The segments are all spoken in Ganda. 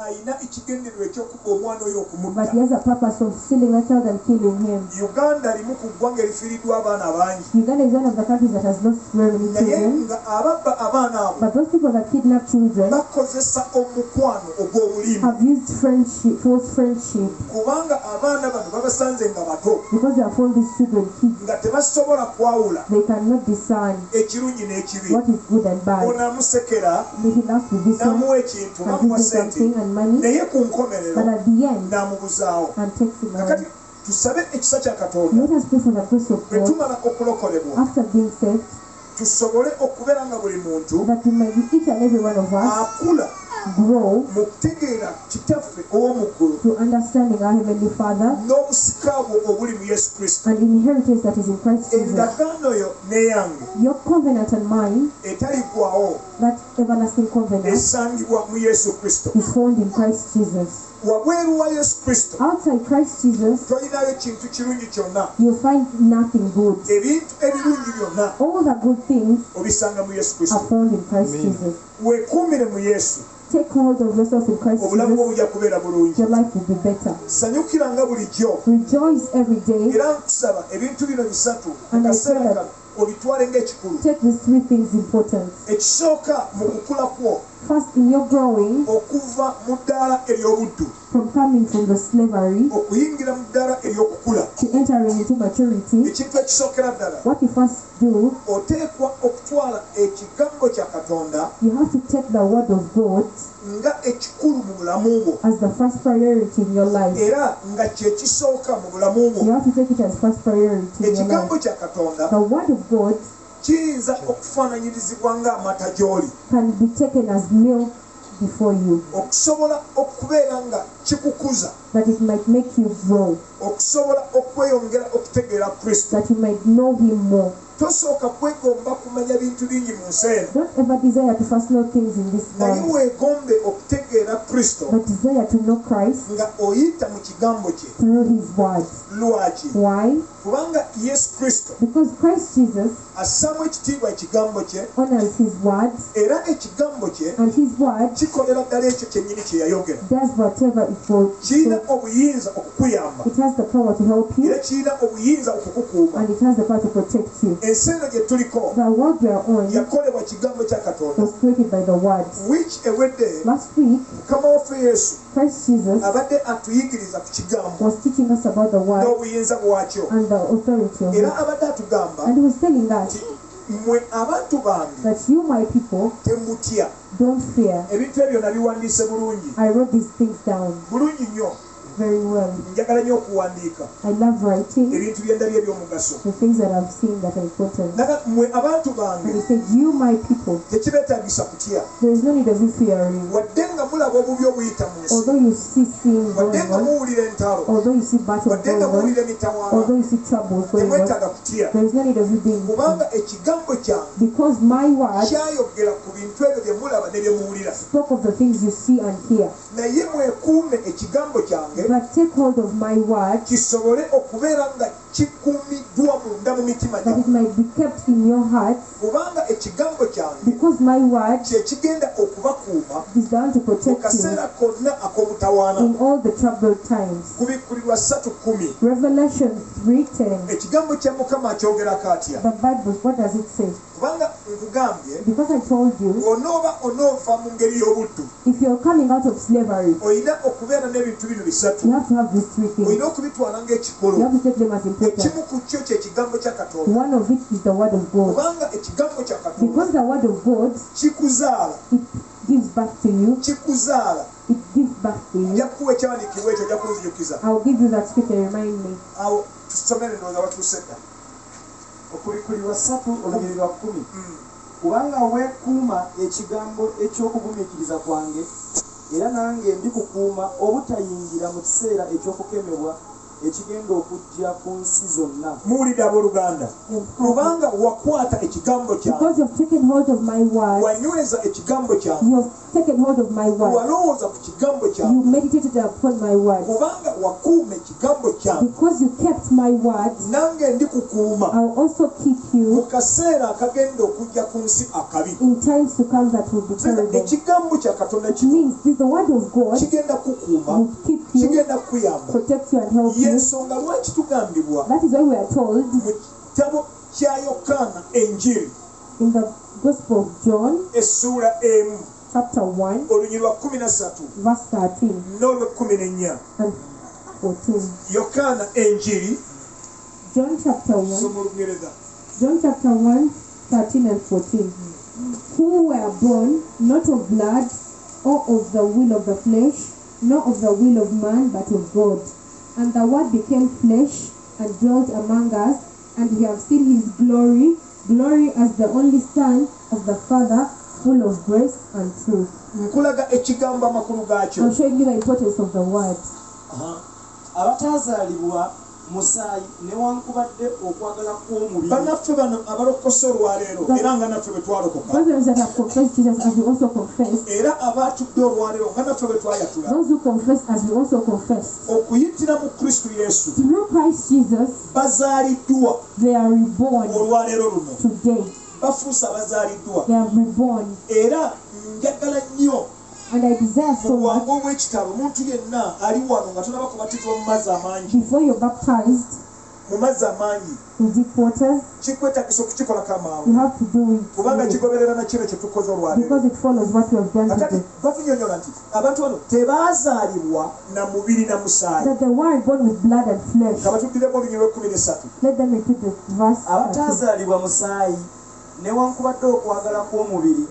ayina ekigendererwa ekyokuba omwana oyo okumutta. But he has a purpose of stealing that child and killing him. Uganda limu ku ggwanga erifiiriddwa abaana bangi. Uganda is one of the countries that has lost very many Naye children. nga ababba abaana abo But those people that kidnap children bakozesa omukwano ogw'obulimu. have used friendship, false friendship, Kubanga abaana bano babasanze nga bato because they have found these children kids. nga tebasobola kwawula They cannot discern ekirungi n'ekibi. what is good and bad. Onaamusekera He laughs with this one n'amuwa ekintu and n'amuwa gives him sente something and money, naye ku but nkomerero at the end, n'amubuzaawo. and takes him Kakati away. tusabe ekisa kya Katonda Let us pray for the grace of bwe God tumala okulokolebwa after being saved, tusobole okubeera nga buli muntu that we might be each and every one of us akula grow mu kutegeera kitaffe ow'omu ggulu to understanding our Heavenly Father n'obusika bwo obuli mu Yesu Kristo. and inheritance that is in Christ Jesus. Endagaano yo n'eyange Your covenant and mine, etaliggwawo that everlasting covenant, esangibwa mu Yesu Kristo. is found in Christ Jesus. Wabweru wa Yesu Kristo Outside Christ Jesus, tolinayo kintu kirungi kyonna. you'll find nothing good. Ebintu ebirungi byonna All the good things obisanga mu Yesu are Kristo. found in Christ Jesus. Weekuumire mu Yesu, Take hold of yourself in Christ obulamu bwo Jesus. bujja kubeera bulungi. Your life will be better. Sanyukiranga bulijjo Rejoice every day. era nkusaba ebintu bino bisatu mu And I kaseera pray kano obitwale ng'ekikulu. Take these three things important. Ekisooka mu kukula kwo First, in your growing, okuva mu ddaala ery'obuddu from coming from the slavery okuyingira mu ddaala ery'okukula. to entering into maturity, Ekintu ekisookera ddala what you first do, oteekwa okutwala ekigambo kya Katonda you have to take the word of God nga ekikulu mu bulamu bwo as the first priority in your life. era nga kye kisooka mu bulamu You bwo. have to take it as first priority in your Ekigambo life. kya Katonda The word of God kiyinza okufaananyirizibwa ng'amata gy'oli, can be taken as milk before you, okusobola okubeera nga kikukuza, that it might make you grow, okusobola okweyongera okutegeera Kristo. that you might know Him more. Tosooka kwegomba kumanya bintu bingi mu nsi eno, Don't ever desire to first know things in this naye world, weegombe okutegeera Kristo but desire to know Christ nga oyita mu kigambo kye. through His word. Lwaki? Why? Kubanga Yesu Kristo Because Christ Jesus assaamu ekitiibwa ekigambo kye, honors His word, era ekigambo kye and His word kikolera ddala ekyo kyennyini kye yayogera. does whatever it will. Kirina obuyinza okukuyamba It has the power to help you, era kirina obuyinza okukukuuma. and it has the power to protect you. Ensi eno gye tuliko The world we are on yakolebwa kigambo kya Katonda. was created by the word. Wiiki ewedde Last week, Mukama waffe Yesu Christ Jesus abadde atuyigiriza ku kigambo was teaching us about the word n'obuyinza bwakyo, and the authority of it. era abadde atugamba And He was telling us nti mmwe abantu bange that you, my people, temutya. don't fear. Ebintu ebyo nabiwandiise bulungi I wrote these things down bulungi nnyo. very well. Njagala nnyo okuwandiika I love writing ebintu bye ndabye eby'omugaso. the things that I've seen that are important. Naga mmwe abantu And He bange said, you, my people, tekibeetaagisa kutya, there is no need of you fearing. wadde nga mulaba obubi obuyita mu nsi, Although you see sin wadde going nga on, muwulira entalo, although you see battles wadde nga going on, muwulira emitawaana, although you see troubles going on, temwetaaga kutya, there is no need of you being kubanga ekigambo kyange because my word kyayogera ku bintu ebyo bye mulaba ne bye muwulira. spoke of the things you see and hear. Naye mwekuume ekigambo kyange But take hold of my word, kisobole okubeera nga kikuumiddwa munda mu mitima that it gyammwe, might be kept in your hearts, kubanga ekigambo kyange because my word kye kigenda okubakuuma is done to mu protect you kaseera konna ak'obutawaana. in all the troubled times. Kubikkulirwa 3:10 Revelation 3:10. ekigambo kya Mukama akyogerako atya? The Bible, what does it say? Kubanga nkugambye Because I told you, onooba onoova mu ngeri y'obuddu, if you're coming out of slavery, olina okubeera n'ebintu bino bisatu, you have to have these three things. olina okubitwala You ng'ekikulu. have to take them as important. Ekimu ku kyo kye kigambo kya Katonda, One of it is the word of God. kubanga ekigambo kya Katonda Because the word of God, kikuzaala, it gives back to you. kikuzaala. It gives back to you. Nja kukuwa ekyawandiikibwa ekyo, nja kunzijukiza. I'll give you that scripture, remind me. Awo tusomere ndowooza watuuse dda. Okubikulirwa 3 olugero lwa 10. Kubanga weekuuma ekigambo eky'okugumiikiriza kwange, era nange ndikukuuma obutayingira mu kiseera eky'okukemebwa ekigenda okujja ku nsi zonna. muwulidde abooluganda, kubanga wakwata ekigambo Because kyange, you have taken hold of my word, wanyweza ekigambo kyange, you have taken hold of my word, walowooza ku kigambo you kyange, meditated upon my word. kubanga wakuuma ekigambo kyange, Because you kept my word, nange ndikukuuma I'll also keep mu you kaseera akagenda okujja ku nsi akabi. in times to come that will be terrible. Ekigambo kya Katonda It kino means that the word of God kigenda kukuuma, will keep you, kigenda kukuyamba. protect you, and help you. Y'ensonga lwaki tugambibwa That is why we are told mu kitabo kya Yokaana Enjiri in the Gospel of John, essuula emu chapter 1, olunyiri lwa 13 verse 13 n'olwe14. and 14. Yokaana Enjiri John chapter 1, soma Olungereza. John chapter 1, 13 and 14. Who were born not of blood, or of the will of the flesh, nor of the will of man, but of God. And the word became flesh and dwelt among us, and we have seen his glory, glory as the only Son of the Father, full of grace and truth. Nkulaga ekigambo amakulu gaakyo. I'm showing you the importance of the word. Abataazaalibwa musaayi newankubadde okwagala kw'omubiri. Bannaffe bano abalokose olwaleero era nga naffe bwe twalokoka, Brothers that have confessed Jesus as we also confess, era abaatudde olwaleero nga naffe bwe twayatula, those who confess as we also confess, okuyitira mu Kristo Yesu through Christ Jesus, bazaaliddwa they are reborn olwaleero luno, today. bafuuse abazaaliddwa. They are reborn. Era njagala nnyo And I desire so mu much, bwangu obw'ekitalo omuntu yenna ali wano nga tonaba kubatizibwa mu mazzi amangi, before you're baptized mu mazzi amangi, in deep water, kikwetagisa okukikolako you amangu, have to do it kubanga slowly, kigoberera na kino kye tukoze olwaleero. because it follows what you have done Kakati today. batunyonyola nti abantu bano tebaazaalibwa na mubiri na musaayi. That they weren't born with blood and flesh. Ka batuddileko olunyiri lw'13. Let them repeat the verse. 13. Abataazaalibwa musaayi newankubadde okwagala kw'omubiri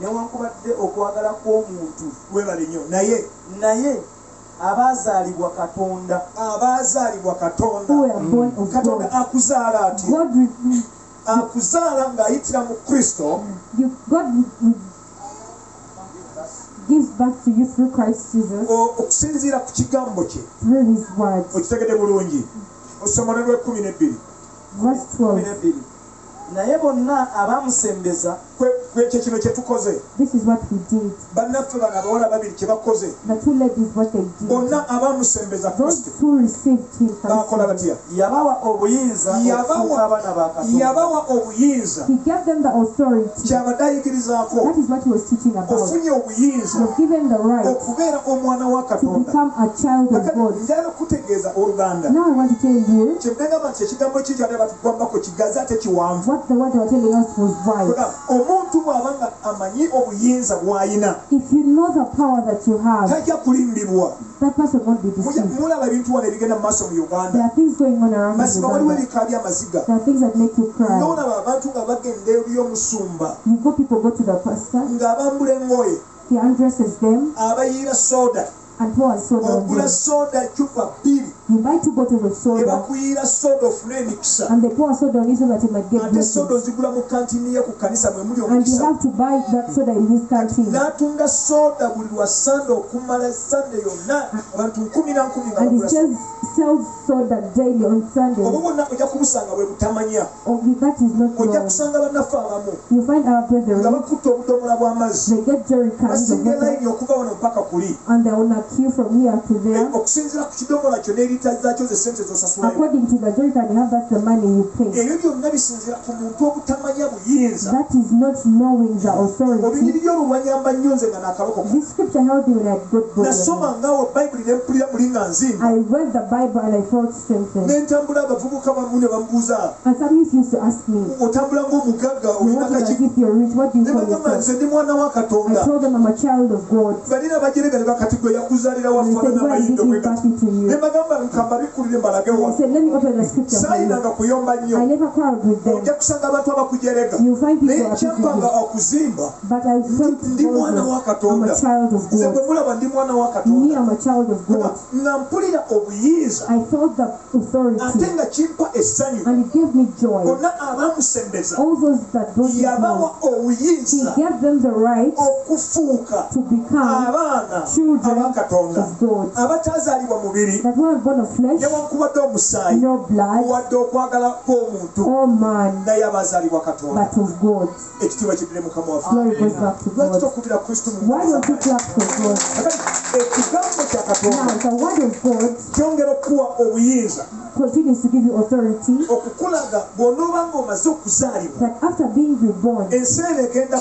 newankubadde okwagala kw'omuntu, Webale nnyo. naye abaazaalibwa Katonda. Abaazaalibwa Katonda. Who were born of Katonda God. akuzaala atya? God, Akuzaala ng'ayitira mu Kristo, God gives back to you through Christ Jesus, okusinziira ku kigambo kye. through his word. Okitegedde bulungi. Osoma ne lw'12. Verse 12. 12. Naye bonna abaamusembeza Kwekyo kino kye tukoze. This is what we did. Bannaffe bano abawala babiri kye bakoze. The two ladies, what they did. Bonna abaamusembeza Those Kristo who received him, baakola batya? yabawa obuyinza okufuuka abaana ba Katonda. Yabawa obuyinza. he gave them the authority. Kyabadde ayigirizaako. That is what he was teaching about. Ofunye obuyinza You're given the right okubeera omwana wa to Katonda. become a child of God. Njagala okutegeeza oluganda. Now I want to tell you Kyebagamba nti ekigambo kiri kyali batugambako kigazi ate kiwanvu. what the word they were telling us was right. Omuntu bw'aba nga amanyi obuyinza bw'ayina, If you know the power that you have, tajja kulimbibwa. that person won't be deceived. Mulaba ebintu wano ebigenda mu maaso mu There Uganda. are things going on around in Mazima waliwo Uganda. ebika by'amaziga. There are things that make you cry. N'olaba abantu nga bagenda eri omusumba You go, people go to the pastor, ng'abambula engoye, he undresses them abayiira soda, and pours soda on ogula them. soda cupa 2, You buy 2 bottles of ne soda bakuyiira soda ofune emikisa. and they pour soda on you so that you might get Ate blessings. soda ozigula mu kantini ye ku kanisa mwe muli And you omukisa. have to buy that soda in his canteen. N'atunda soda buli lwa Sande okumala Sande yonna abantu 10 na 10 nga And he bagula soda. sells soda daily on Sunday. Obwo bwonna ojja kubusanga bwe butamanya. That is not Ojja wrong. kusanga bannaffe abamu You find our nga brethren, bakutte obudomola bw'amazzi, they get jerrycans of basinga water layini okuva wano mpaka kuli. and they're on a queue from here to there. Okusinziira ku kidomola kyo n'erita zaakyo ze ssente z'osasulayo. According to the jerrycan, you have that's the money you pay. Ebyo byonna bisinziira ku muntu obutamanya buyinza. That is not knowing the authority. Olunyiriri olwo lwanyamba nnyo nze nga naakalokoka. This scripture helped me when I had good book. Nasoma ngaawo Bayibuli ne mpulira muli nga nzimba. I read the Bible and I felt strengthened. Ne ntambula abavubuka bamu ne bamubuuza, And some youth used to ask me, otambula ng'omugagga you olina walk as kaki? if you're rich, what do you Ne call bagamba yourself? nze ndi mwana wa I Katonda. told them I'm a child of God. Balina bajerega ne bakati gwe yakuzaalira And they wafaana said, why did n'amayindo he bwe back gati. it to you? Ne bagamba nkamba bikulire mbalage And I wa. said, let me open the scripture for you. Saayinanga kuyomba nnyo. I never quarreled with them. Ojja kusanga abantu abakujerega. You find people Naye are kyampanga people, okuzimba. but I felt Ndi mwana wa boldness. I'm Katonda. a child of Nze God. bwe mulaba ndi mwana wa Me, Katonda. I'm a child of God. Nga mpulira obuyinza I felt the authority, ate nga kimpa essanyu. and it gave me joy. Bonna abamusembeza All those that brought him yabawa home, he obuyinza gave them the right okufuuka to become abaana children aba Katonda of God. abataazaalibwa mubiri That weren't born born of flesh, newankubadde omusaayi no blood, wadde okwagala kw'omuntu or man, naye abazaalibwa katonda but of God. ekitiibwa kiddire mukama waffe Glory goes back to lwaki God. tokubira kristo Why don't you clap for God? ekigambo kya katonda Now, the word of God kyongera okuwa obuyinza continues to give you authority okukulaga bw'onooba ng'omaze okuzaalibwa that after being reborn, ensi eno egenda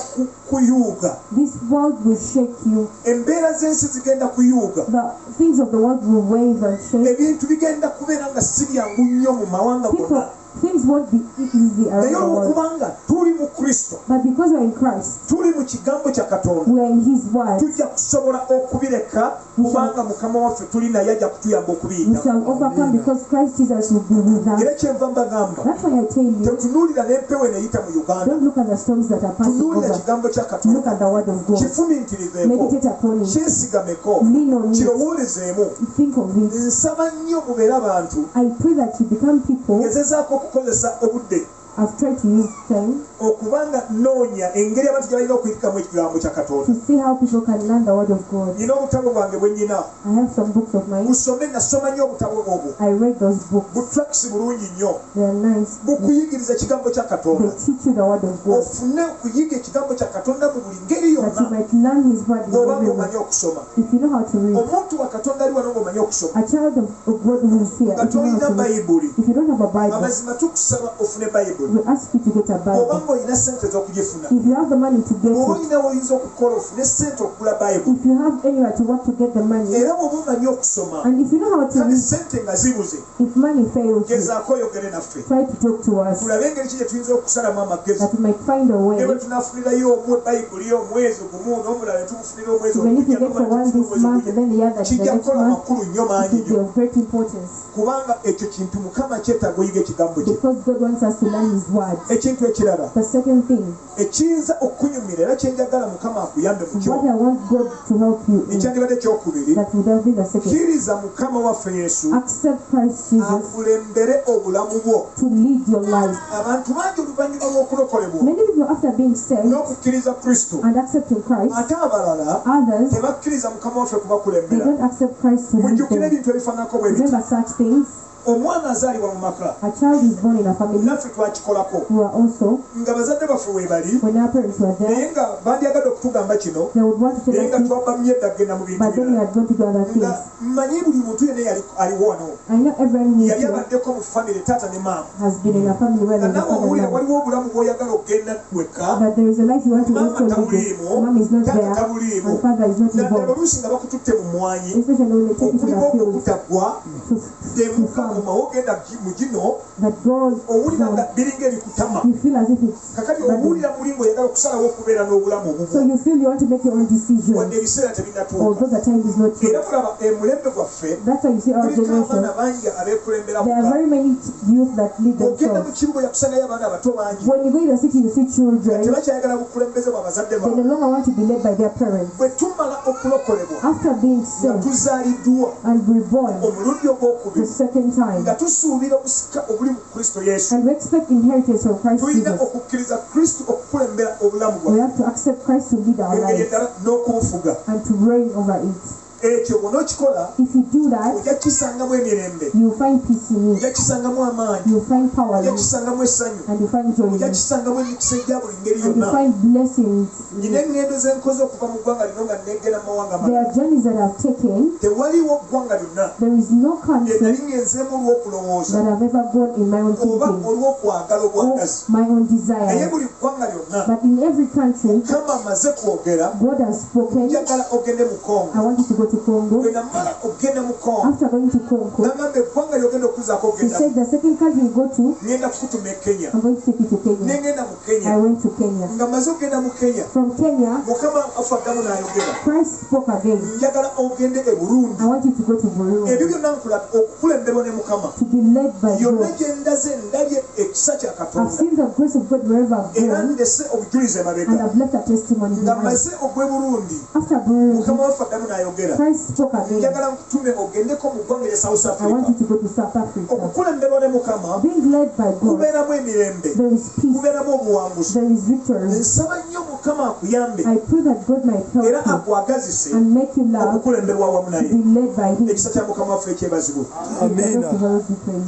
kuyuuga this world will shake you. embeera z'ensi zigenda kuyuuga The things of the world will wave and shake. ebintu bigenda kubeera nga si byangu nnyo mu mawanga gonna Things won't be easy around naye the world. olwokubanga tuli mu kristo But because we're in Christ, tuli mu kigambo kya katonda we're in His word, tujja kusobola okubireka kubanga mukama waffe tuli naye ajja kutuyamba we okubiyita shall overcome because Christ Jesus will be with us. era kyenva mbagamba That's why I tell you, tetunuulira n'empewo eneyita mu uganda don't look at the storms that are passing tunuulira over. kigambo kya Look katonda at the word of God. kifumiitiriveeko Meditate upon it. kyesigameko Lean on it. kirowoolezeemu Think of it. nsaba nnyo mubeere abantu I pray that you become people. gezezaako okukozesa obudde I've tried to use time okubanga noonya engeri abantu gye balina okuyitikamu ekigambo kya katonda to see how people can learn the word of God. nina obutabo bwange bwe nnyina I have some books of mine. busome nasoma nnyo obutabo obwo I read those books. butrakisi bulungi nnyo They are nice. bukuyigiriza ekigambo kya They katonda teach you the word of God. ofune okuyiga ekigambo kya katonda mu buli ngeri That you yonna might learn His word in bw'oba every way. ng'omanyi okusoma If you know how to read, omuntu wa katonda ali wano ng'omanyi okusoma a child of God who is here, nga if you know tolina how to read, bayibuli if you don't have a Bible, amazima tukusaba ofune bayibuli we ask you to get a bw'oba Bible. ng'olina sente z'okugifuna If you have the money to get bw'oba it, olinawo oyinza okukola ofune sente okugula bayibuli if you have anywhere to work to get the money, era bw'oba omanyi okusoma and if you know how to kale read, sente nga zibuze if money fails you, gezaako oyogere naffe try to talk to us tulabe engeri ki gye tuyinza okusalamu amagezi that we might find a way. ne bwe tunafunirayo bayibuli omwezi gumu n'omulala netugufunira omwezi Even if you get for one this month and then the other the kijja next kukola month, makulu nnyo it mangi will be nnyo of great importance kubanga ekyo kintu mukama kyetaaga oyiga ekigambo kye because God wants us to learn His word. ekintu ekirala The second thing, ekiyinza okunyumira era kyenjagala mukama akuyambe mu kyo what I want God to help you in, ekyandibadde ekyokubiri that would have been the second. kkiriza mukama waffe yesu Accept Christ Jesus akulembere obulamu bwo to lead your life. abantu bangi oluvannyuma lw'okulokolebwa Many people, after being saved n'okukkiriza kristo and accepting Christ, ate abalala others, tebakkiriza mukama waffe they kubakulembera don't accept Christ to lead mujjukire them. ebintu ebifaanako bwe biti Remember such things. omwana azaalibwa mu maka A child is born in a family. naffe twakikolako We are also, nga bazadde baffe we bali when our parents were there, naye nga bandyagadde okutugamba kino they would want to tell naye us nga this, twabamye edda kugenda mu bintu but then we birala had gone to do other nga things. mmanyi buli muntu yenna aliwo wano I know everyone who is yali here abaddeko mu famire taata ne maama has been in a family where nga there's a nawe father owulira and mother. waliwo obulamu bw'oyagala okgenda wekka That there is a life you want to maama also live. tabuliimu Mom is not taata there, tabuliimu and father is not naddala involved. oluusi nga bakututte mu mwanyi Especially when they take you to okuliko the fields okutaggwa to emuka farm. muma wogenda mu gino That God, owulira nga biringa ebikutama you feel as if it's kakati burden. owulira mulingo oyagala okusalawo okubeera n'obulamu So obubwo you feel you want to make your own decision, wadde ebiseera tebinnatuuka although the time is not era yet. kulaba emulembe gwaffe That's why you see our kuliko generation. abaana bangi abeekulembera There are buka very many youth that lead ogenda mu themselves. kibuga yakusangayo abaana abato bangi When you go in the city, you see children. tebakyayagala bukulembeze bwa bazadde They no baabwe longer want to be led by their parents. bwe tumala okulokolebwa After being nga saved tuzaaliddwa and reborn omulundi the ogwokubiri second time, nga tusuubira obusika obuli mu kristo yesu and we expect inheritance from Christ tulina Jesus, okukkiriza kristo okukulembera obulamu we bwaffe have to accept Christ to lead our engeri lives eddala n'okubufuga and to reign over it. ekyo bw'onookikola If you do that, ojja kisangamu emirembe you find peace in it, ojja kisangamu amaanyi you find power ojja in it, kisangamu essanyu and you find joy in ojja it, kisangamu emikisa egya buli ngeri and you yonna find blessings in nyina it. eŋŋendo ze nkoze okuva mu ggwanga lino nga neegenda mu mawanga There malala are journeys that I've taken. tewaliwo ggwanga lyonna There is no lye country nali ngenzeemu olw'okulowooza that I've ever gone in my own oba thinking olw'okwagala or obwagazi my own naye desire. buli ggwanga lyonna But in every country, mukama amaze kwogera God has spoken. njagala ogende mu kongo I want you to go to Congo. bwe namala ogenda mu kongo After going to Congo, nagamba eggwanga lyogenda okuzaako he ogenda said the second country you go to, ngenda kukutuma e kenya I'm going to take you to Kenya. nengenda mu kenya I went to Kenya. nga maze ogenda mu kenya From Kenya, mukama afaddamu n'ayogera Christ spoke again. njagala ogende e burundi I want you to go to Burundi ebyo byonna nkulaga okukulemberwa ne mukama to be led by yonna God. gye ndaze ndabye ekisa kya I've katonda seen the grace of God wherever I've era gone, ndese obujulize and emabega I've left a testimony nga behind. maze ogwe burundi After Burundi, mukama wafaddamu n'ayogera Christ spoke again. njagala nkutume ogendeko mu ggwanga lya south I want africa you to go to South Africa. okukulemberwa ne mukama Being led by God, kubeeramu emirembe there is peace, kubeeramu obuwanguzi there is victory. nsaba nnyo mu mukama akuyambe I pray that God might help era you akwagazise and make you love okukulemberwa wamu to naye. be led by Him. Ekisa kya mukama waffe ekyebazibwa. Amina.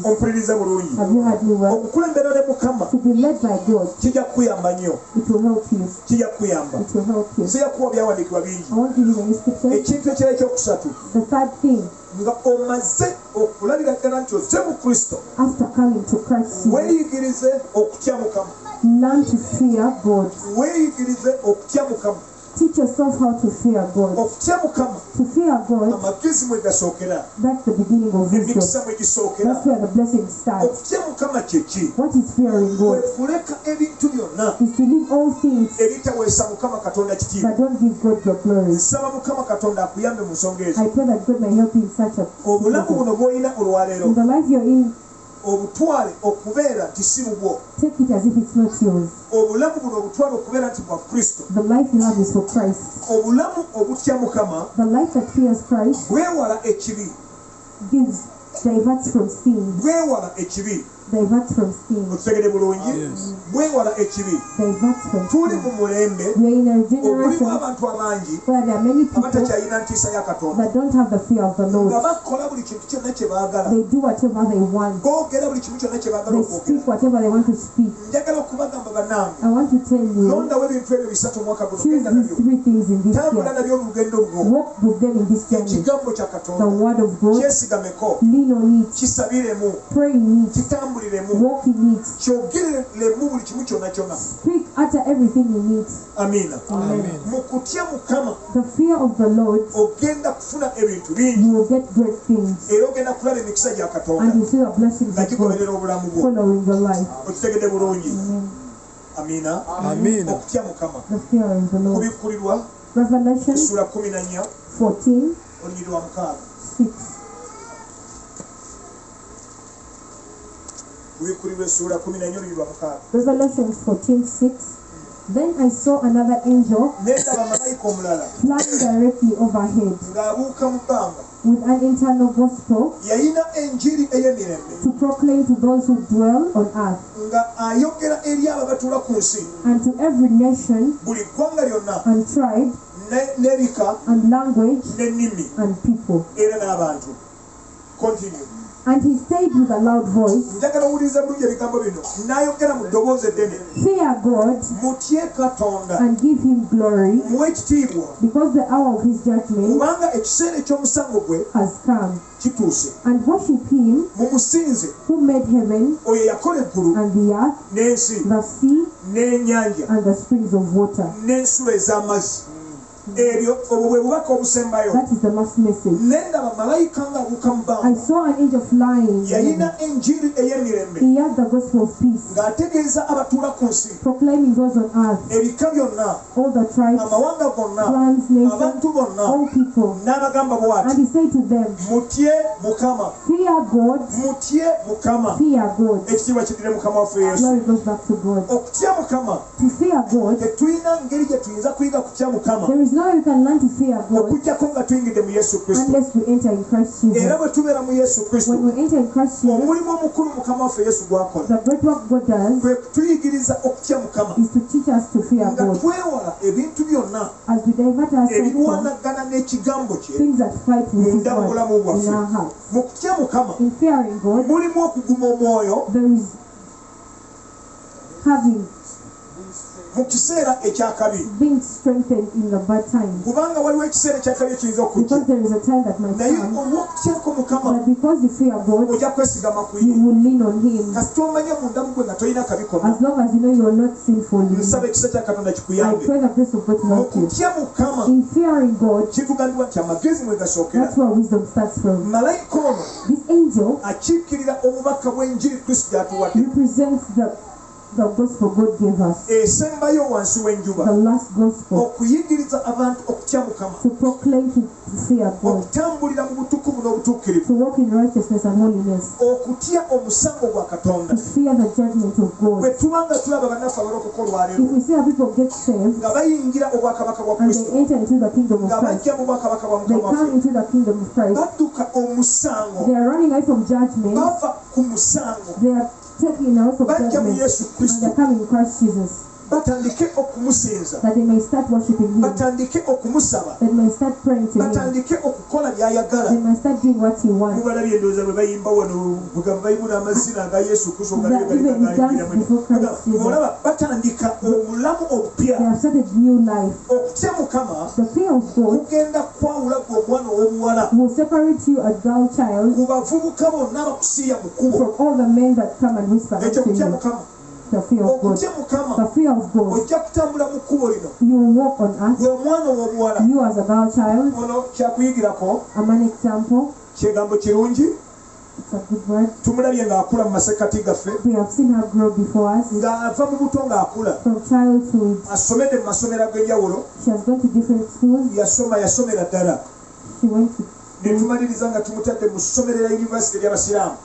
Ompuliriza bulungi. Have you heard me well? Okukulembera ne mukama To be led by God, kijja kukuyamba nnyo. it will help you. Kijja kukuyamba. It will help you. Nzija kuwa byawandiikibwa bingi. I won't give you many scriptures. Ekintu ekirala ekyokusatu The third thing, nga omaze okulabira ddala nti ozze mu Kristo, after coming to Christ Jesus, weeyigirize okutya mukama. learn to fear God. Weeyigirize okutya mukama. Teach yourself how to fear God. Okutya mukama To fear God, amagezi mwe gasookera, that's the beginning of wisdom. emikisa mwe gisookera. That's where the blessing starts. Okutya mukama kye ki? What is fearing God? Kwe kuleka ebintu byonna Is to leave all things ebitaweesa mukama katonda kitiibwa. that don't give God the glory. Nsaba mukama katonda akuyambe mu nsonga ezo. I pray that God may help you in such a Obulamu situation. buno bw'olina olwaleero In the life you're in, obutwale okubeera nti si bubwo. take it as if it's not yours. Obulamu buno obutwale okubeera nti bwa Kristo. The life you have is for Christ. Obulamu obutya mukama The life that fears Christ bwewala ekibi, diverts from sin. bwewala ekibi. Diverts from sin. Otegede bulungi? Bwewala ekibi. Diverts from Tuli sin. mu mulembe We are in a ogulimu generation abantu abangi where there are many people abatakyalina ntiisa ya Katonda, that don't have the fear of the nga Lord. bakola buli kintu kyonna kye baagala, They do whatever they want. boogera buli kintu kyonna kye baagala They okwogera. speak whatever they want to speak. Njagala okubagamba bannange, I want to tell you, londawo ebintu ebyo bisatu omwaka guno, choose genda these nabyo, three things in this tambula year. nabyo mu lugendo lwo. Walk with them in this journey. Ekigambo kya The Katonda word of God. kyesigameko, Lean on it. kisabiremu, Pray in it. kitambuliremu, Walk in it. kyogereremu buli kimu kyonna kyonna. Speak, utter everything in it. Amiina. Amen. Mu kutya mukama The fear of the Lord, ogenda kufuna ebintu bingi you will get great things. era ogenda kulaba emikisa gya And Katonda you see the blessings nga of God gigoberera obulamu bwo. following your life. Okitegedde bulungi? Amen. Amiina. Amina. Okutya mukama The fear of the Lord. kubikkulirwa Revelation essula 14 14, olunyiri lwa 6. 6. Kubikkulirwa essula 14 olunyiri lwa 6. Revelation 14, 6. Then I saw another angel Neendaba malayika omulala flying directly overhead ng'abuuka mu bbanga, with an internal gospel yalina enjiri ey'emirembe to proclaim to those who dwell on earth nga ayogera eri abo abatuula ku nsi, and to every nation buli ggwanga lyonna and tribe n'ebika and language n'ennimi and people. era n'abantu. Continue. And he said with a loud voice, Njagala owuliriza bulungi ebigambo bino. N'ayogera mu ddoboozi eddene, fear God mutye Katonda, and give him glory, muwe ekitiibwa, because the hour of his judgment kubanga ekiseera eky'omusango gwe has come, kituuse. and worship him Mumusinze who made heaven oyo yakola eggulu and the earth, n'ensi the sea n'ennyanja and the springs of water. n'ensulo ez'amazzi. Ebyo obwo bwe bubaka obusembayo. That is the last message. N'endaba malayika ng'abuuka mu I bbanga, saw an angel flying. yalina enjiri ey'emirembe He had the gospel of peace, ng'ategeeza abatuula ku nsi, proclaiming those on earth, ebika byonna, all the tribes, amawanga gonna, clans, nations, abantu bonna, all people. n'abagamba bw'ati, And he said to them, mutye Mukama, fear God, mutye Mukama. fear God. Ekitiibwa kiddire Mukama waffe Yesu. Glory goes back to God. Okutya Mukama, To fear God, tetulina ngeri gye tuyinza kuyiga kutya Mukama there is no way we can learn to fear God okuggyako nga tuyingidde mu Yesu Kristo. unless we enter in Christ Era Jesus. bwe tubeera mu Yesu Kristo, When we enter in Christ Jesus, omulimu omukulu Mukama waffe Yesu gw'akola the great work God does kwe kutuyigiriza okutya Mukama is to teach us to fear nga God twewala ebintu byonna as we divert ourselves from ebirwanagana n'ekigambo kye things that fight with His munda mu word bulamu in bwaffe. our hearts. Mu kutya Mukama In fearing God, mulimu okuguma omwoyo there is having, mu kiseera ekyakabi, being strengthened in the bad times. kubanga waliwo ekiseera ekyakabi ekiyinza okujja, Because there is a time that might naye come, olw'okutyako Mukama but because you fear God, ojja kwesigama ku you ye. will lean on Him. Kasita omanye munda mu gwe nga tolina kabi konna, As long as you know you are not sinful, nsaba ekisa kya Katonda I kikuyambe. pray the grace of God to Mu help you. kutya Mukama In fearing God, kitugambibwa nti amagezi mwe gasookera. that's where wisdom starts from. Malayika ono This angel akiikirira obubaka bw'enjiri Kristo gy'atuwadde, represents the gospel God gave us, esembayo wansi w'enjuba, the last gospel, okuyigiriza abantu okutya Mukama, to proclaim to fear God, okutambulira mu butukuvu n'obutuukirivu, to walk in righteousness and holiness, okutya omusango gwa Katonda. to fear the judgment of Bwe God. tubanga tulaba bannaffe abalokoka If olwaleero we see how people get saved nga bayingira obwakabaka bwa and Kristo, they enter into the kingdom of nga Christ, bajja mu bwakabaka bwa they Mukama come waffe, into the kingdom of Christ, badduka omusango, they are running away from judgment, bava ku musango, they are taking away from bajja mu judgment, Yesu and Kristo. they're coming in Christ Jesus. batandike okumusinza, that they may start worshiping Him, batandike okumusaba, that they may start praying to Him, batandike okukola by'ayagala. they may start doing what He wants. Mubalabye endowooza bwe bayimba wano bugamba bayimuna amazina aga Yesu Kristo nga That even He danced before Christ Jesus. olaba batandika obulamu They obupya. have started new life. Okutya Mukama The fear of God kugenda kwawula gwe omwana ow'obuwala will separate you, a girl child, ku bavubuka bonna abakusiiya mu kkubo. from all the men that come and whisper Ekyo unto kutya you. Mukama. The fear of God. Okutya Mukama The fear of God. ojja kutambula mu kkubo lino You will walk on earth. gwe omwana ow'obuwala. You as a girl child. Ono kyakuyigirako I'm an example. kyegambo kirungi. It's a good word. Tumulabye ng'akula mu masekati gaffe, We have seen her grow before us. ng'ava mu buto ng'akula. From childhood, Asomedde mu masomero ag'enjawulo, she has gone to different schools. yasomera ddala. She went to, Ne tumaliriza nga tumutadde mu ssomero lya yunivasite ly'abasiraamu.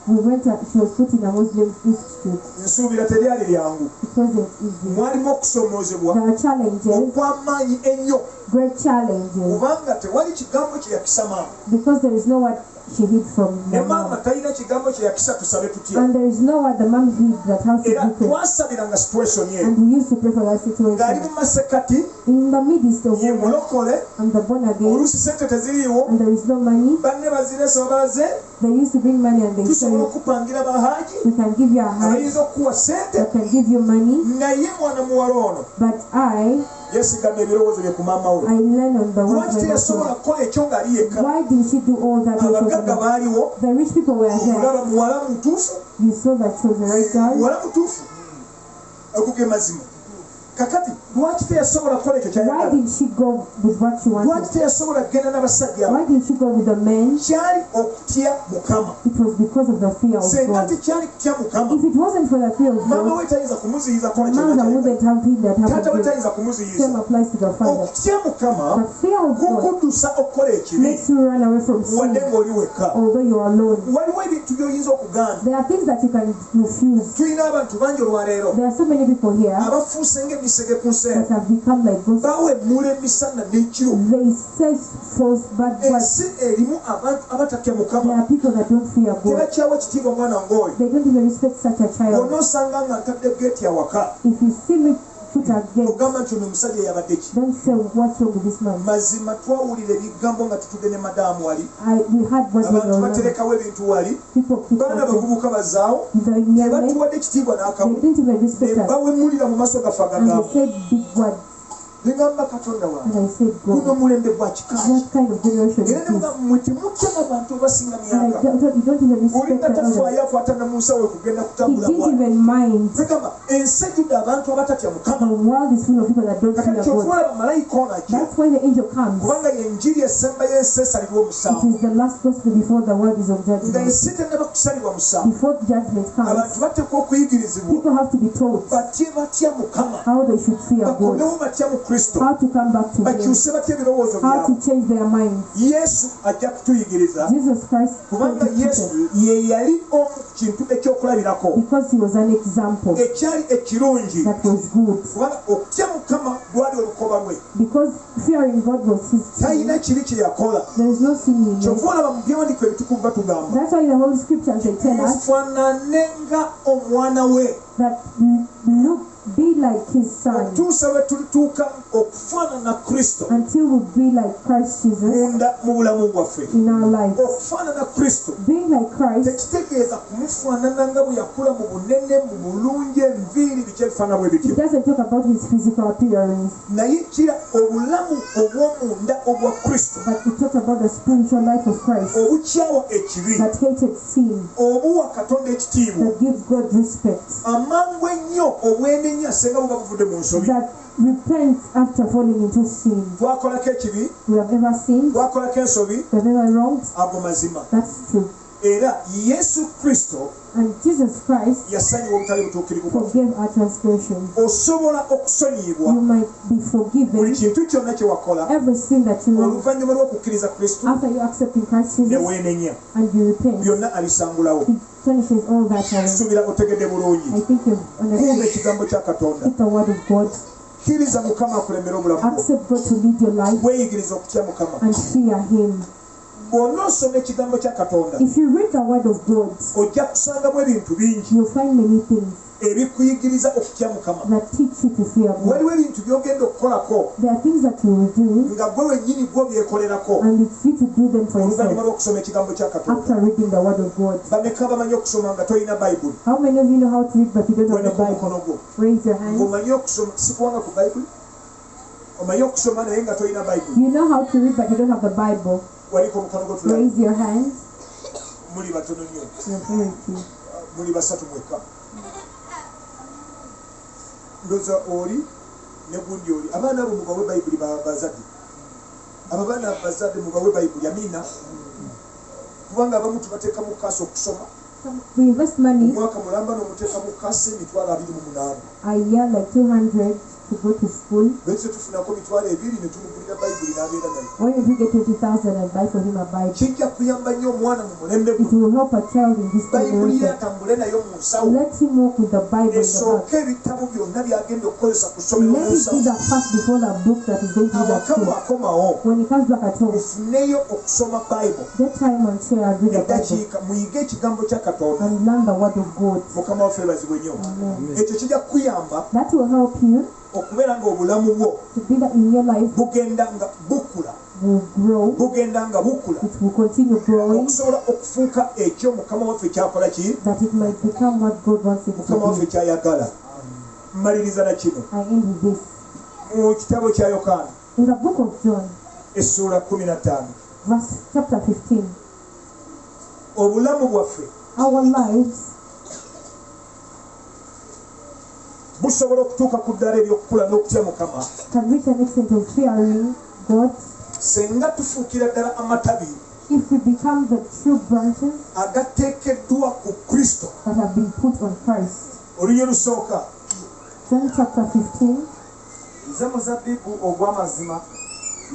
she was put in a Muslim institute. Nsuubira teryali lyangu. It wasn't easy. Mwalimu okusomoozebwa There are challenges, okw'amaanyi ennyo, great challenges, kubanga tewali kigambo kye yakisa maama. because there is no what she hid from Ne the maama mom. talina kigambo kye yakisa tusabe tutya. And there is no what the mom hid that how she Era did it. twasabiranga situation ye. And we used to pray for that Ng'ali situation. mu masekati, In the midst of ye women, mulokole, and the born again, oluusi sente teziriiwo, and there is no money, banne bazireese babalaze, they used to bring money and they say, tusobola okupangira bahaaji we can give you a house, abayinza okukuwa sente, I can give you money, naye mwana muwala ono but I yeesigamya ebirowoozo bye ku maama we. learn on the word Lwaki of teyasobola God. kukola ekyo ng'ali yekka? Why did she do all that? Abagagga baaliwo, The rich people were there. okulaba muwala mutuufu, You saw that she was the right girl. muwala mutuufu, okuge mazima. Kakati lwaki teyasobola kukola ekyo Why kyayagala? did she go with what she Lwaki wanted? teyasobola kugenda n'abasajja abo? Why did she go with the men? Kyali okutya Mukama. It was because of the fear of Senga God. tekyali kutya Mukama, If it wasn't for the fear of maama God, we tayinza kumuziyiza kukola the mother kyonna kyayagala. wouldn't have hindered her Taata we from doing. tayinza kumuziyiza. Same applies to the father. Okutya Mukama The fear of God kukuddusa okukola ekibi makes you run away from wadde sin, ng'oli wekka. although you are alone. Waliwo ebintu by'oyinza okugaana. There are things that you can refuse. Tulina abantu bangi olwaleero There are so many people here abafuuse ng'emisege ku nsi that have become like ghosts. bawemmula emisana n'ekiro. They say false bad words. Ensi erimu abantu abatatya There Mukama, are people that don't fear God. tebakyawa kitiibwa omwana ng'oyo. They don't even respect such a child. Bw'onoosanga nga ntadde geeti awaka, If you see me put a gate, ogamba nti ono omusajja yabadde ki? don't say what's wrong with this man. Mazima twawulira ebigambo nga tutudde ne madaamu wali, We had what we abantu were. baterekawo ebintu wali, People keep baana talking. bavubuka bazaawo, The young men, tebatuwadde kitiibwa they n'akamu, didn't even ne respect us. bawemmulira mu maaso gaffe And agagamba. they said big words. Ne ngamba Katonda wange, And I said, guno God, mulembe gwa kika ki? what kind of generation Era is ne this? mugamba mmwe temutya n'abantu abasinga And I myaka. don't, you don't even respect Olinga the elders. tafaayo akwata na mu nsawo kugenda He kutambula didn't bw'ati. even mind. Tegamba ensi ejjudde abantu abatatya Mukama. The world is full of people that don't fear Kakati God. kyotwalaba malayika ono ajja, That's why the angel comes. kubanga y'enjiri esembayo ensi esalirwa It omusango. is the last gospel before the world is of Nga judgment. ensi tennaba kusalirwa musango. Before judgment comes, Abantu bateekwa okuyigirizibwa people have to be taught batye batya Mukama, how they should fear God, bakomewo batya mu Kristo, how to come back to Him, bakyuse batya ebirowoozo how byabwe. to change their minds. Yesu ajja kutuyigiriza, Jesus Christ kubanga came to Yesu teach us ye yali omu ku kintu ekyokulabirako because He was an example ekyali ekirungi, that was good. kubanga okutya Mukama lwali olukoba lwe. Because fearing God was His Talina sin. kibi kye yakola. There is no sin in Kyova it. olaba mu byawandiiko ebitukuvu batugamba That's why in the Holy Scriptures they tell us mufaanane nga omwana we, that look, be like His Son okutuusa lwe tulituuka okufaanana Kristo until we be like Christ Jesus munda mu bulamu bwaffe. in our lives. Okufaanana Kristo Being like Christ tekitegeeza kumufaanana nga bwe yakula mu bunene, mu bulungi, enviiri biki ebifaana bwe bityo, it doesn't talk about His physical appearance, naye kira obulamu obw'omunda obwa Kristo but it talks about the spiritual life of Christ obukyawa ekibi, that hated sin, obuwa Katonda ekitiibwa, that gives God respect, amangu ennyo obwenenya singa buba buvudde mu nsobi. that repents after falling into sin. Twakolako ekibi, We have ever sinned, twakolako ensobi, we have ever wronged. ago mazima. That's true. Era Yesu Kristo And Jesus Christ yasonyiwa obutali butuukirivu bwaffe. forgave our transgressions. Osobola okusonyiyibwa You might be buli forgiven kintu kyonna kye wakola everything that you wrong oluvannyuma lw'okukkiriza Kristo after you accepting Christ ne Jesus weenenya, and you repent. byonna abisangulawo. He finishes all that away. Nsuubira otegedde bulungi. I think you've Kumva understood. ekigambo kya Katonda. Keep the word of God. Kkiriza Mukama akulembere obulamu bwo. Accept God to lead your life Weeyigiriza okutya Mukama. and fear Him. Bw'onoosoma ekigambo kya Katonda If you read the word of God, ojja kusangamu ebintu bingi. you'll find many things. ebikuyigiriza okutya Mukama. that teach you to fear God. Waliwo ebintu by'ogenda okukolako There are things that you will do, nga gwe wennyini gwe byekolerako and it's you to do them for oluvannyuma yourself lw'okusoma ekigambo kya Katonda. after reading the Word of God. Bameka bamanyi okusoma nga tolina Bayibuli? How many of you know how to read but you don't have the Gweneko Bible? omukono gwo. Raise your hand. Ng'omanyi okusoma sikuwanga ku Bayibuli? Omanyi okusoma naye nga tolina Bayibuli? You know how to read but you don't have the Bible. Waliko omukono gwo tulaba. Raise your hand. Muli batono nnyo. You're very few. Muli basatu mwekka. Ndoza oli ne gundi oli. Abaana abo mubawe Bayibuli bazadde. Abaana bazadde mubawe Bayibuli. Amina. Kubanga abamu tubateeka mu kaasi okusoma. We invest money Omwaka mulamba n'omuteeka mu kaasi emitwalo 28. a year, like 200 to go to school. Bese tufunako mitwalo 2 ne tumugulira Bayibuli n'abeera nayo. When you get 20,000 and buy for him a Bible, Kijja kuyamba nnyo omwana mu mulembe it guno. will help a child in this Bayibuli generation. yatambule nayo mu nsawo. Let him walk with the Bible in the Esooke back. ebitabo byonna by'agenda okukozesa ku ssomero Let mu it be nsawo. the first before the book that is going to use at Awaka school. bw'akomawo When he comes back at home, mufuneyo okusoma Bayibuli. get time and share and read the Bible Eddakiika muyige ekigambo kya Katonda. and learn the Word of God. Mukama waffe ebazibwe nnyo. Amen. Ekyo kijja kukuyamba That will help you okubeera ng'obulamu bwo to be that in your life bugenda nga bukula. will grow. Bugenda nga bukula. It will continue growing, Okusobola okufuuka ekyo Mukama waffe kyakola ki? that it might become what God wants it to Mukama waffe be. kyayagala. Mmaliriza na kino. I end with this. Mu kitabo kya Yokaana In the book of John, essuula 15. chapter 15, Obulamu bwaffe our lives busobola okutuuka ku ddala ery'okukula n'okutya Mukama can reach an extent of fearing God singa tufuukira ddala amatabi if we become the true branches agateekeddwa ku Kristo. that have been put on Christ. Oluye lusooka John chapter 15. nze muzabbibu ogw'amazima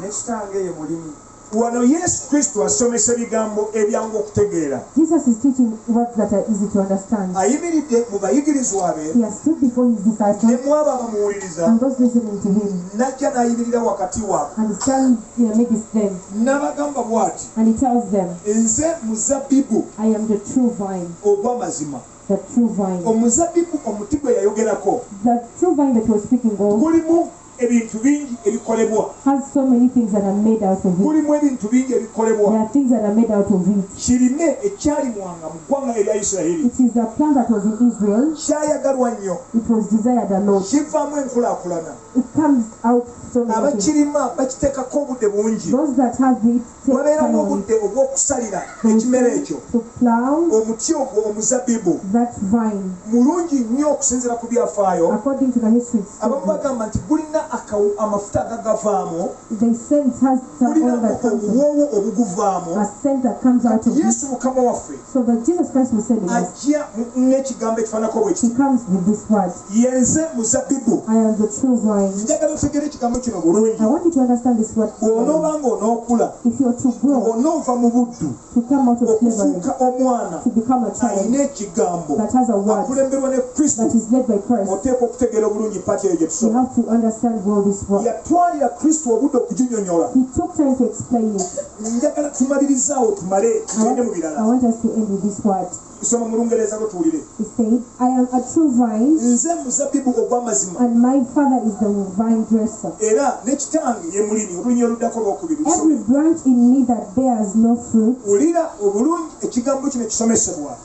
ne kitange ye mulimi. wano Yesu Kristo asomesa ebigambo ebyangu okutegeera. Jesus is teaching words that are easy to understand. Ayimiridde mu bayigirizwa be He has stood before his ne disciples mu abo abamuwuliriza and those listening to him, n'ajja n'ayimirira wakati waabwe and he stands in the midst them, n'abagamba bw'ati, and he tells them, nze muzabbibu I am the true vine, ogw'amazima. the true vine. Omuzabbibu omuti gwe yayogerako The true vine that we're speaking of gulimu ebintu bingi ebikolebwa. has so many things that are made out of it. Gulimu ebintu bingi There ebikolebwa. are things that are made out of it. Kirime ekyalimwanga mu ggwanga erya Isirayiri It is a plant that was in Israel. kyayagalwa nnyo, It was desired a lot. kivaamu enkulaakulana. It comes out so many things. Abakirima bakiteekako obudde bungi. Those that have it take Wabeeramu time on it. obudde obw'okusalira They ekimera tend ekyo. to plow Omuti ogwo omuzabbibu that vine mulungi nnyo okusinziira ku byafaayo. according to the history. It's so Abamu good. bagamba nti gulina amafuta agagavaamu, They say it has some gulina oil that comes from obuwoowo obuguvaamu. a scent that comes out of it. Yesu Mukama waffe So that Jesus Christ was telling us, ajja n'ekigambo ekifaanako bwe he kiti, comes with this word, yenze muzabbibu. I am the true vine. Njagala otegeera ekigambo kino bulungi. I want you to understand this word. Bw'onooba ng'onookula, If you're to grow, ng'onoova mu buddu, to come out of slavery, okufuuka omwana to become a child alina ekigambo, that has a word akulemberwa ne Kristo, that is led by Christ, oteekwa okutegeera obulungi pati eyo gye you tusoma. have to understand well this word. Yatwalira Kristo obudde okuginyonyola. He took time to explain it. Njagala tumalirizaawo tumale tugende mu I birala. want us to end with this word. Soma mu Lungereza lwo tuwulire. He said, I am a true vine, Nze muzabbibu ogw'amazima and my father is the vine dresser. era ne kitange ye mulimi. Olunyi oluddako lwokubiri. Every branch in me that bears no fruit, Wulira obulungi ekigambo kino kisomesebwa.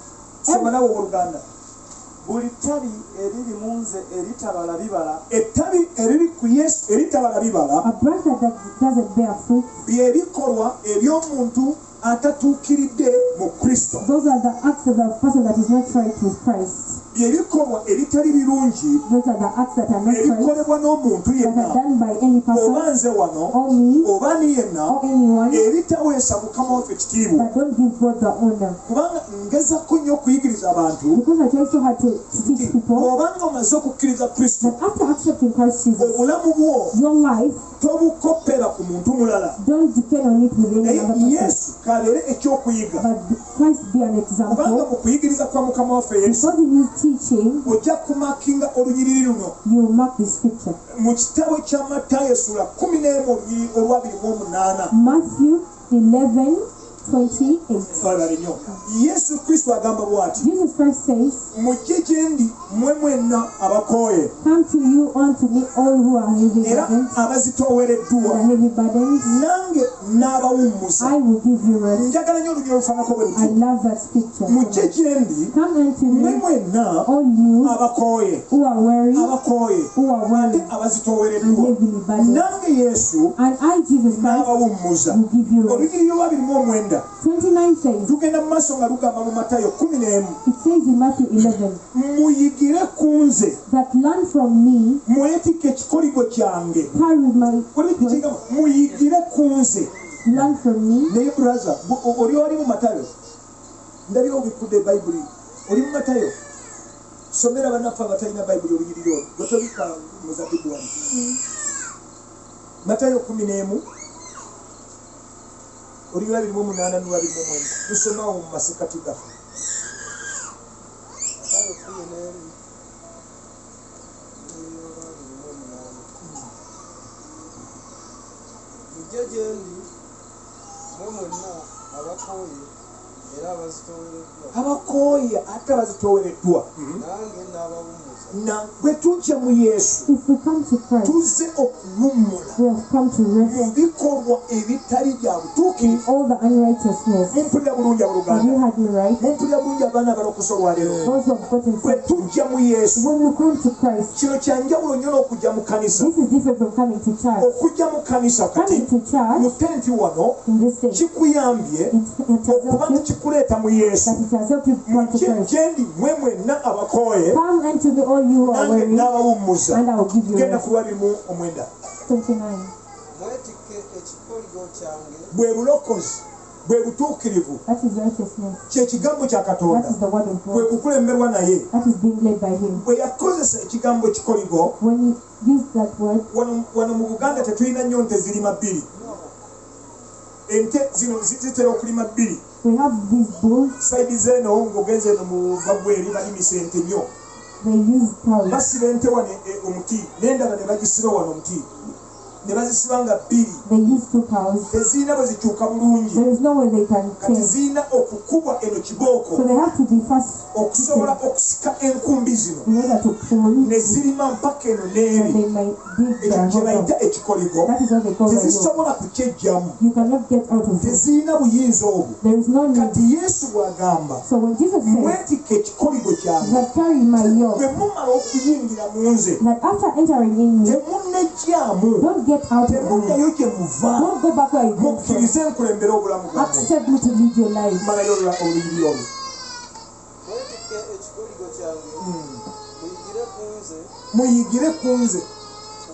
Soma nawe Oluganda. buli ttabi eriri mu nze eritabala bibala Ettabi eriri ku Yesu eritabala bibala a branch that doesn't bear fruit, bye bikolwa eby'omuntu atatuukiridde mu Kristo. those are the acts of the person that is not right with Christ. Bye bikolwa ebitali birungi Those are the acts that are not right, ebikolebwa n'omuntu that are yenna, done by any person, oba nze wano or me, oba ni yenna, or anyone, ebitaweesa Mukama waffe ekitiibwa. that don't give God the honor. Kubanga ngezako nnyo okuyigiriza abantu Because I try so hard to teach people bw'obanga omaze okukkiriza Kristo, that after accepting Christ Jesus, obulamu bwo your life, tobukoppera ku muntu mulala, don't depend on it with any naye other person, Yesu kabeere ekyokuyiga. but Christ be an Kubanga example. mu kuyigiriza kwa Mukama waffe Yesu Because in his teaching, ojja kumakinga olunyiriri luno you mark the scripture. mu kitabo kya Matayo essula 11 olwa 28. Matthew 11, 28. Twagale nnyo. Yesu Kristo agamba bw'ati, Jesus Christ says, mujje gye ndi mmwe mwenna abakooye come to you unto me all who are heavy era burdened abazitoowereddwa, and heavy burdened. nange n'abawummuza. I will give you rest. Njagala nnyo olugero lufaanako bwe I luti, love that scripture. mujje gye ndi Come unto mmwe me mwenna all you abakooye who are weary, abakooye who are ate weary and abazitoowereddwa, heavily burdened, nange Yesu and I, Jesus Christ, n'abawummuza. will give you rest. Olugiri lwa 29 29 says, lugenda mu maaso nga lugamba mu Matayo 11, it says in Matthew 11, muyigire ku nze that learn from me, mwetike ekikoligo kyange. carry my Kigamba muyigire ku nze. learn from me. Naye brother, oli wali mu Matayo, ndabira obikudde Bayibuli, oli mu Matayo, somera bannaffe abatalina Bayibuli olugirira olwo gwetobika muzabbibu wano. Matayo 11 oli 28 ne 29 tusomawo mu masekati gaffe. Matayo 11 mujje gye ndi mmwe mwenna abakooye era abazitoowereddwa, Abakooye ate abazitoowereddwa, nange n'abawummuza. na bwe tujja mu Yesu If we come to Christ, tuzze okuwummula we have come to rest mu bikolwa ebitali bya in butuukirivu. all the unrighteousness. Mumpulira bulungi Have you abooluganda, heard me right? mumpulira bulungi abaana abalokosa olwaleero. Those who have gotten Bwe saved. tujja mu Yesu, When we come to Christ, kino kya njawulo nnyo n'okujja mu kanisa. this is different from coming to church. Okujja mu kanisa kati Coming to mu church tenti wano in this day, kikuyambye it has okuba helped you, kikuleeta mu Yesu. that it has helped you come to Mujje Christ. gye ndi mmwe mwenna abakooye, Come unto me, all you who are nange weary, n'abawummuza. and I will give you Genda rest. ku 29. 29. Mwetike ekikoligo kyange Bwe bulokozi, bwe butuukirivu, That is righteousness. kye kigambo kya That Katonda, is the word of bwe God. kukulemberwa naye. That is being led by Him. Bwe yakozesa ekigambo ekikoligo, When He used that word, wano mu Buganda tetulina nnyo nte zirima bbiri. Ente zino zitera okulima bbiri. we have these bulls, Sayidi zeno ng'ogenze eno mu Bagweri balimisa ente nnyo. they use cows. Basiba ente wano omuti, n'endala ne bagisiba wano omuti. Ne bazisiba nga bbiri. They use 2 cows. Teziina bwe zikyuka bulungi. There is no way they can Kati change. ziina okukubwa eno kibooko So they have to be first okusobola okusika enkumbi zino. in order to pull, Ne zirima mpaka eno and n'eri. they might dig Ekyo their kye hole. bayita ekikoligo. That is what they call the yoke. Tezisobola kukyejjamu. You cannot get out of it. Teziina buyinza obwo. There is no need. Kati Yesu bw'agamba So when Jesus said mwetike ekikoligo kyange, that carry my yoke, bwe mumala okuyingira mu nze, that after entering in me, temunnejjamu, don't get out of me. temuddayo gye muva, Don't go back where you came from. mukkirize nkulembere obulamu bwammwe. Accept me to lead your life. Malayo oluyiri olwo. mwetike ekikoligo kyange muyigire ku nze Muyigire ku nze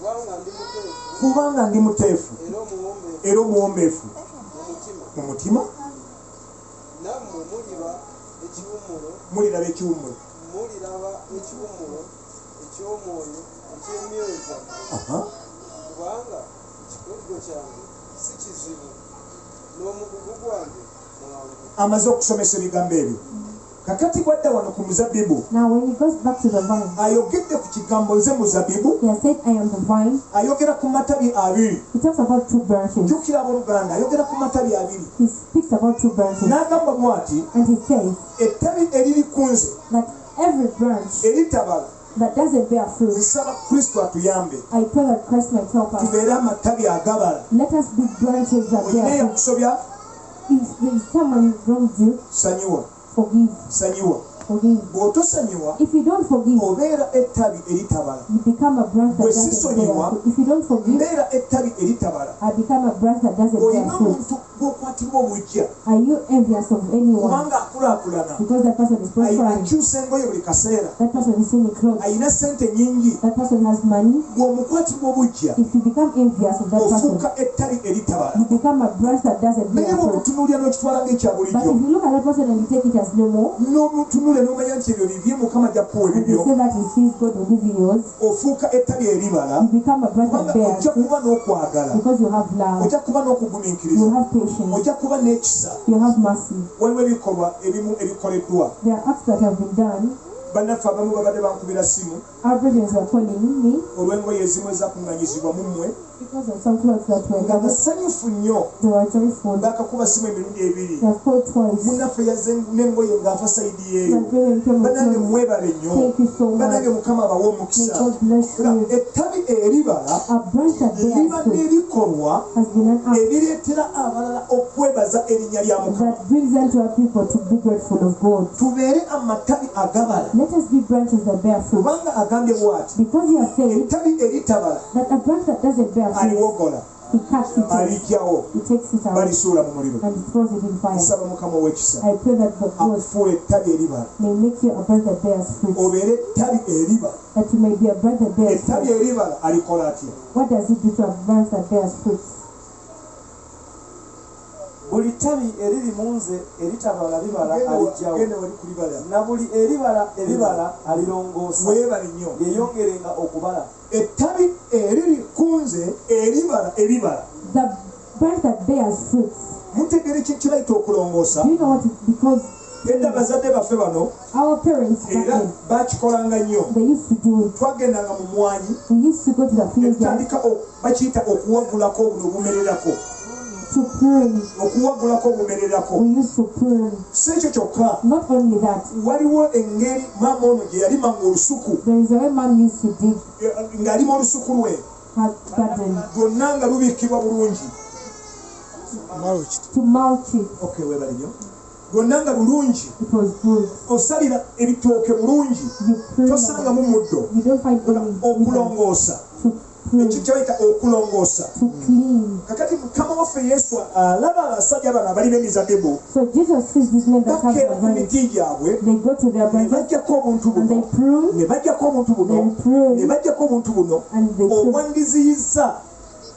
kubanga ndi muteefu kubanga ndi muteefu era omuwombeefu era omuwombeefu mu mutima, mu mutima, nammwe muliba ekiwummulo muliraba ekiwummulo. muliraba ekiwummulo eky'omwoyo eky'emyoyo gyammwe, Aha. kubanga ekikoligo kyange si kizibu n'omugugu gwange mwangu. Amaze okusomesa ebigambo ebyo. Kakati bwadda wano ku muzabbibu, Now when he goes back to the vine, ayogedde ku kigambo nze muzabbibu, he has said, I am the vine. ayogera ku matabi abiri. He talks about 2 branches. Jjukira abooluganda, ayogera ku matabi abiri. He speaks about 2 branches. N'agamba bw'ati, And he says ettabi eriri ku nze that every branch eritabala, that doesn't bear fruit, nsaba Kristo atuyambe I pray that Christ might help us. tubeere amatabi agabala. Let us be branches that Olina bear fruit. eyakusobya, If there is someone wronged you, sanyuwa, forgive. sanyuwa. Forgive. Bw'otosonyiwa, If you don't forgive, obeera ettabi eritabala. you become a branch that Bwe doesn't bear sisonyiwa, fruit. If you don't forgive, mbeera ettabi eritabala. I become a branch that doesn't bear Olina fruit. omuntu gw'okwatirwa obujja Are you envious of anyone kubanga akulaakulana, because that person is prospering? akyusa engoye buli kaseera, That person is changing clothes. ayina sente nnyingi, That person has money. bw'omukwatirwa obujja If you become envious of that person, ofuuka ettabi eritabala. you become a branch that doesn't Naye bear fruit. bw'omutunuulira n'okitwala ng'ekya But bulijjo, if you look at that person and you take it as no more, n'omutunuulira n'omanya nti ebyo bibye Mukama ajja kukuwa and you ebibyo, say that he sees God will give you yours, ofuuka ettabi eribala, you become a branch that kubanga bears ojja fruit kuba n'okwagala, because you have love, ojja kuba you n'okugumiikiriza, have patience, ojja kuba n'ekisa. you have mercy. Waliwo ebikolwa ebimu ebikoleddwa There are acts that have been done bannaffe abamu babadde bankubira simu Our brethren were calling me olw'engoye ezimu ezakuŋŋanyizibwa mu mmwe because of some clothes that were nga gathered. basanyufu nnyo They were joyful. baakakuba simu emirundi ebiri They have called twice. munnaffe yazze n'engoye ng'ava sayidi yeeyo My brethren came and banange told me, mwebale nnyo thank you so much. banange mukama abawe May omukisa God bless nga you. ettabi eribala A branch that bears libadde fruit ebikolwa has been an act ebireetera abalala okwebaza erinnya lya mukama that brings them to our people to be grateful of God. tubeere amatabi agabala Let us be branches that bear fruit. kubanga agambye bw'ati Because he has said ettabi eritabala that a branch that doesn't bear fruit, aliwogola he cuts it off, alijjawo he takes it out, balisuula mu muliro and throws it in fire. nsaba mukama ow'ekisa I pray that God akufuula ettabi eribala may make you a branch that bears fruit, obeere ettabi eribala that you may be a branch that bears ettabi fruit. eribala alikola atya What does it do to a branch that bears fruit? buli ttabi eriri mu nze eritabala bibala alijjawo genda wali kulibala na buli eribala ebibala alirongoosa weebale nnyo yeyongerenga okubala ettabi eriri ku nze eribala ebibala The branch that bears fruit. mutegere ekintu kibayita okulongoosa Do you know what it, because edda bazadde baffe bano our parents back era then, bakikolanga nnyo they used to do it. twagendanga mu mwanyi We used to go to the field netutandika bakiyita okuwagulako buno obumererako to prune. okuwagulako obumererako We used to prune. si ekyo kyokka Not only that, waliwo engeri maama ono gye yalimanga olusuku there is a way mom used to dig ng'alima olusuku lwe her garden lwonna nga lubikkibwa bulungi to mulch it. okay webale nnyo lwonna nga lulungi It was good. osalira ebitooke bulungi You prune. tosangamu muddo You don't find any weeds. okulongoosa To prune, ekyo kyebayita okulongoosa to clean. kakati mukama waffe yesu alaba abasajja bano abalina emizabbibu So Jesus sees these men that have bakeera the ku vine. miti gyabwe They go to their ne branches bajjako obuntu and they buno prune, ne bajjako obuntu buno they ne prune, bajjako obuntu buno and they prune. obwandiziyiza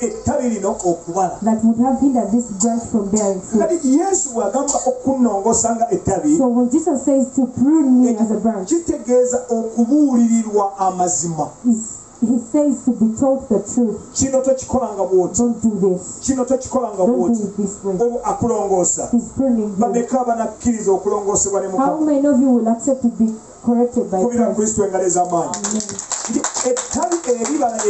ettabi lino okubala That would have hindered this branch from bearing fruit. kati yesu bw'agamba okunnongoosa nga ettabi So when Jesus says to prune me as a branch, kitegeeza okubuulirirwa amazima he says to be told the truth. kino tokikolanga bw'oti Don't do this. kino tokikolanga Don't do bw'oti it this way. obu akulongoosa He's pruning you. bameka abanakkiriza okulongoosebwa ne How mukama many of you will accept to be corrected by kubira Christ? kristo engalo ez'amaanyi Amen. ettabi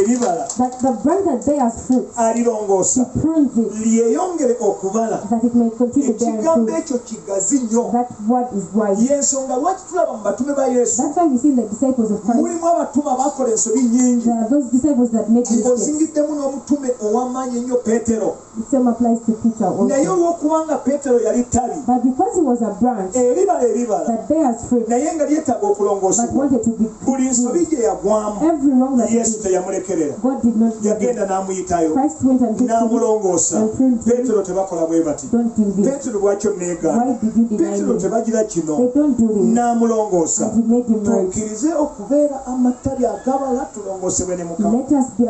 ebibala That the branch that bears fruit, alirongoosa he prunes it, lyeyongere okubala that it may continue bearing ekigambo fruit. ekyo kigazi nnyo That word is wise. yensonga lwaki tulaba mu batume ba yesu That's why we see the disciples of Christ. mulimu abatuma bakola ensobi nnyingi There are those disciples that made mistakes. ng'ozingiddemu n'omutume ow'amaanyi ennyo peetero The same applies to Peter naye also. olw'okubanga peetero yali ttabi But because he was a branch eribala that bears fruit, naye nga lyetaaga but okulongoosebwa wanted to be buli nsobi pruned, gye yagwamu every wrong that he yesu did, teyamulekerera God did not do it. yagenda n'amuyitayo Christ went and took him n'amulongoosa and pruned him. peetero tebakola bwe bati Don't do this. peetero lwaki oneegaana Why did you deny peetero me? tebagira kino They don't do this. n'amulongoosa And he made him right. tukkirize okubeera amatabi agabala tulongoosebwe ne mukama Let us be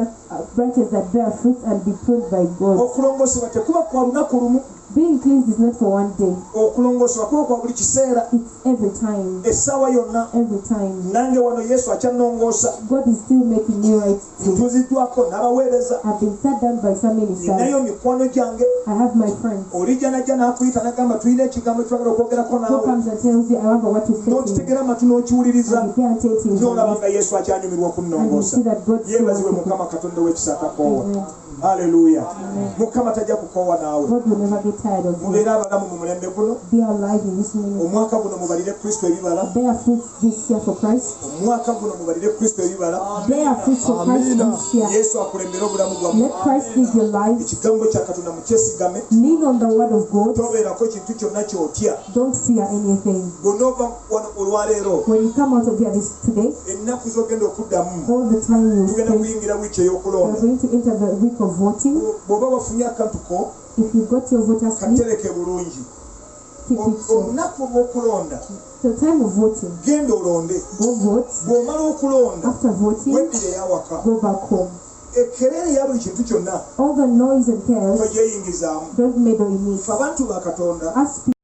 branches that bear fruit and be pruned by God. okulongoosebwa tekuba kwa lunaku lumu Being cleansed is not for one day. okulongoosebwa kuba kwa buli kiseera It's every time. essaawa yonna Every time. nange wano yesu akyannongoosa God is still making me right too. ntuziddwako n'abaweereza I've been sat down by some ninayo ministers. mikwano gyange I have my friends. olijja najja n'akuyita n'agamba tulina ekigambo twagala okwogerako Who naawe comes and tells you, I have what to say to you. n'okitegera amatu n'okiwuliriza And you pay attention to n'olaba it. nga yesu akyanyumirwa And you okunnongoosa see that God still wants yeebazibwe to mukama katonda w'ekisa atakoowa Amen. haleluya mukama tajja kukoowa naawe God will never get tired of you. mubeere abalamu mu mulembe guno Be alive in this ministry. omwaka guno mubalire kristo ebibala Bear fruits this year for Christ. omwaka guno mubalire kristo ebibala Bear fruits for Christ this year. yesu akulembere obulamu bwammwe Let Christ live your life. ekigambo kya katonda mukyesigame Lean on the word of God. tobeerako ekintu kyonna kyotya Don't fear anything. bw'onoova wano olwaleero When you come out of here today, ennaku z'ogenda okuddamu all the time you tugenda spend, kuyingira wiiki you're ey'okulonda going to enter the week of voting. bw'oba wafunye akantu ko If you got your voter's slip, katereke bulungi keep it so. olunaku olw'okulonda The time of voting, genda olonde go vote. bw'omala okulonda After voting, weddire eyawaka go back home. ekkereere eya buli kintu kyonna All the noise and chaos, togyeyingizaamu don't meddle in it. fe abantu ba katonda Ask